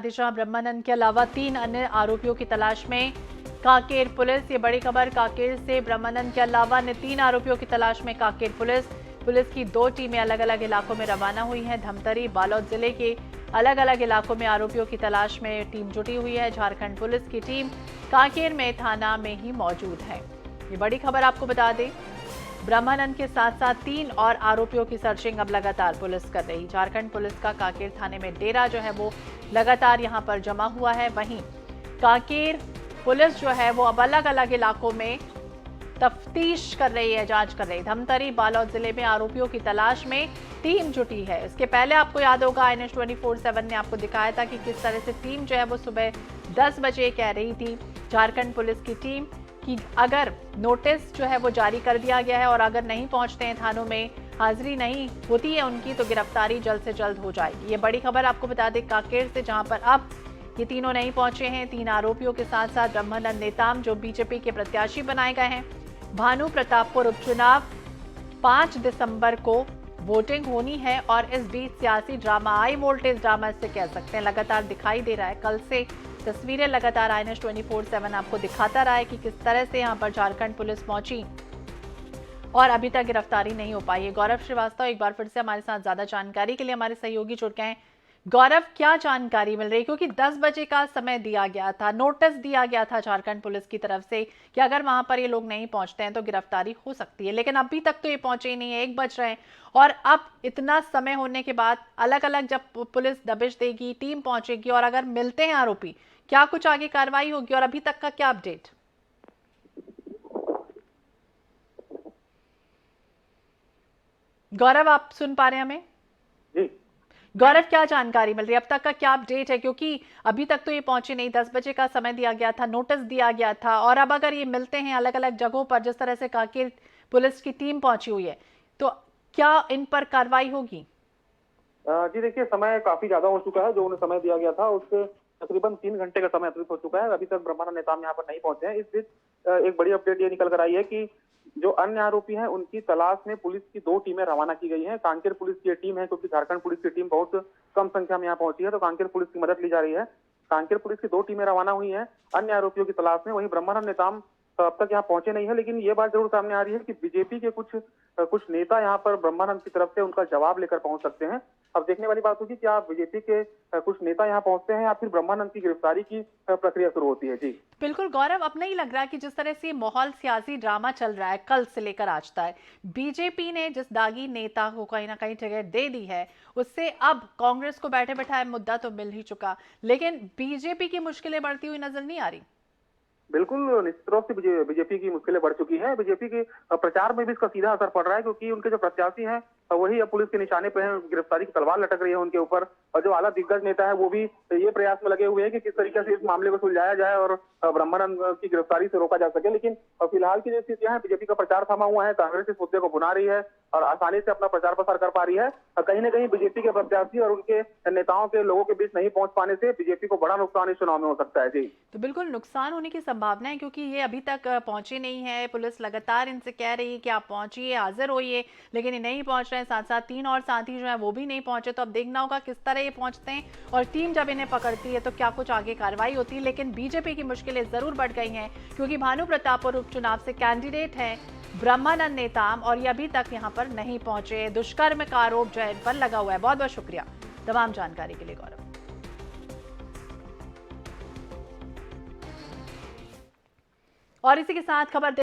जहां ब्रह्मानंद के अलावा 3 अन्य आरोपियों की तलाश में कांकेर पुलिस। ये बड़ी खबर कांकेर से। ब्रह्मानंद के अलावा अन्य 3 आरोपियों की तलाश में कांकेर पुलिस की 2 टीमें अलग अलग इलाकों में रवाना हुई हैं। धमतरी, बालोद जिले के अलग अलग इलाकों में आरोपियों की तलाश में टीम जुटी हुई है। झारखंड पुलिस की टीम कांकेर में थाना में ही मौजूद है। ये बड़ी खबर आपको बता दें, ब्रह्मानंद के साथ साथ 3 और आरोपियों की सर्चिंग अब लगातार पुलिस कर रही। झारखंड पुलिस का कांकेर थाने में डेरा जो है वो लगातार यहां पर जमा हुआ है। वहीं कांकेर पुलिस जो है वो अब अलग अलग इलाकों में तफ्तीश कर रही है, जांच कर रही है। धमतरी, बालोद जिले में आरोपियों की तलाश में टीम जुटी है। इसके पहले आपको याद होगा INS 24/7 ने आपको दिखाया था कि किस तरह से टीम जो है वो सुबह 10 बजे कह रही थी झारखंड पुलिस की टीम कि अगर नोटिस जो है वो जारी कर दिया गया है और अगर नहीं पहुंचते हैं थानों में, हाजिरी नहीं होती है उनकी, तो गिरफ्तारी जल्द से जल्द हो जाएगी। ये बड़ी खबर आपको बता दें कांकेर से, जहां पर अब ये तीनों नहीं पहुंचे हैं। 3 आरोपियों के साथ साथ ब्रह्मानंद नेताम जो बीजेपी के प्रत्याशी बनाए गए हैं। भानु प्रतापपुर उपचुनाव 5 दिसंबर को वोटिंग होनी है और इस बीच सियासी ड्रामा, हाई वोल्टेज ड्रामा इसे कह सकते हैं, लगातार दिखाई दे रहा है। कल से तस्वीरें लगातार INS 24/7 आपको दिखाता रहा है कि किस तरह से यहां पर झारखंड पुलिस पहुंची और अभी तक गिरफ्तारी नहीं हो पाई है। गौरव श्रीवास्तव एक बार फिर से हमारे साथ ज्यादा जानकारी के लिए हमारे सहयोगी जुड़ गए हैं। गौरव, क्या जानकारी मिल रही है? क्योंकि 10 बजे का समय दिया गया था, नोटिस दिया गया था झारखंड पुलिस की तरफ से कि अगर वहां पर ये लोग नहीं पहुंचते हैं तो गिरफ्तारी हो सकती है, लेकिन अभी तक तो ये पहुंचे ही नहीं है। 1 बज रहे हैं और अब इतना समय होने के बाद अलग अलग जब पुलिस दबिश देगी, टीम पहुंचेगी और अगर मिलते हैं आरोपी, क्या कुछ आगे कार्रवाई होगी और अभी तक का क्या अपडेट? गौरव, आप सुन पा रहे हैं हमें? जी गौरव, क्या जानकारी मिल रही है? अब तक का क्या अपडेट है? क्योंकि अभी तक तो ये पहुंचे नहीं, 10 बजे का समय दिया गया था, नोटिस दिया गया था, और अब अगर ये मिलते हैं अलग अलग जगहों पर, जिस तरह से कांकेर पुलिस की टीम पहुंची हुई है, तो क्या इन पर कार्रवाई होगी? जी देखिए, समय काफी ज्यादा हो चुका है। जो उन्हें समय दिया गया था उससे तकरीबन 3 घंटे का समय अतिरिक्त हो चुका है। अभी तक ब्रह्मानंद नेताम यहाँ पर नहीं पहुंचे हैं। इस बीच एक बड़ी अपडेट ये निकल कर आई है कि जो अन्य आरोपी हैं उनकी तलाश में पुलिस की 2 टीमें रवाना की गई हैं। कांकेर पुलिस की ये टीम है, क्योंकि झारखंड पुलिस की टीम बहुत कम संख्या में यहाँ पहुंची है, तो कांकेर पुलिस की मदद ली जा रही है। कांकेर पुलिस की 2 टीमें रवाना हुई हैं अन्य आरोपियों की तलाश में। वहीं ब्रह्मानंद नेताम अब तक यहाँ पहुंचे नहीं है, लेकिन ये बात जरूर सामने आ रही है कि बीजेपी के कुछ नेता यहाँ पर ब्रह्मानंद की तरफ से उनका जवाब लेकर पहुंच सकते हैं। अब देखने वाली बात होगी क्या बीजेपी के कुछ नेता यहाँ पहुंचते हैं या फिर ब्रह्मानंद की गिरफ्तारी की प्रक्रिया शुरू होती है। जी बिल्कुल गौरव, अब नहीं लग रहा कि जिस तरह से माहौल सियासी ड्रामा चल रहा है कल से लेकर आज तक, बीजेपी ने जिस दागी नेता को कहीं ना कहीं जगह दे दी है, उससे अब कांग्रेस को बैठे बैठाए मुद्दा तो मिल ही चुका, लेकिन बीजेपी की मुश्किलें बढ़ती हुई नजर नहीं आ रही। बिल्कुल, निश्चित रूप से बीजेपी की मुश्किलें बढ़ चुकी है। बीजेपी के प्रचार में भी इसका सीधा असर पड़ रहा है, क्योंकि उनके जो प्रत्याशी हैं वही अब पुलिस के निशाने पे हैं। गिरफ्तारी की तलवार लटक रही है उनके ऊपर, और जो आला दिग्गज नेता है वो भी ये प्रयास में लगे हुए हैं कि किस तरीके से इस मामले को सुलझाया जाए और ब्रह्मानंद की गिरफ्तारी से रोका जा सके। लेकिन फिलहाल की जो स्थितियां हैं, बीजेपी का प्रचार थमा हुआ है, कांग्रेस इस मुद्दे को भुना रही है और आसानी से अपना प्रचार प्रसार कर पा रही है। कहीं ना कहीं बीजेपी के प्रत्याशी और उनके नेताओं के लोगों के बीच नहीं पहुंच पाने से बीजेपी को बड़ा नुकसान इस चुनाव में हो सकता है। जी तो बिल्कुल नुकसान होने की संभावना है, क्योंकि ये अभी तक पहुंचे नहीं है। पुलिस लगातार इनसे कह रही है कि आप पहुंचिए, हाजिर होइए, लेकिन ये नहीं पहुंच रहे हैं। साथ साथ 3 और साथी जो है वो भी नहीं पहुंचे, तो अब देखना होगा किस तरह ये पहुंचते हैं और टीम जब इन्हें पकड़ती है तो क्या कुछ आगे कार्रवाई होती है। लेकिन बीजेपी की मुश्किलें जरूर बढ़ गई हैं, क्योंकि भानु प्रतापपुर उपचुनाव से कैंडिडेट है ब्रह्मानंद नेताम और ये अभी तक यहाँ पर नहीं पहुंचे। दुष्कर्म का आरोप जो है इन पर लगा हुआ है। बहुत बहुत शुक्रिया तमाम जानकारी के लिए गौरव। और इसी के साथ खबर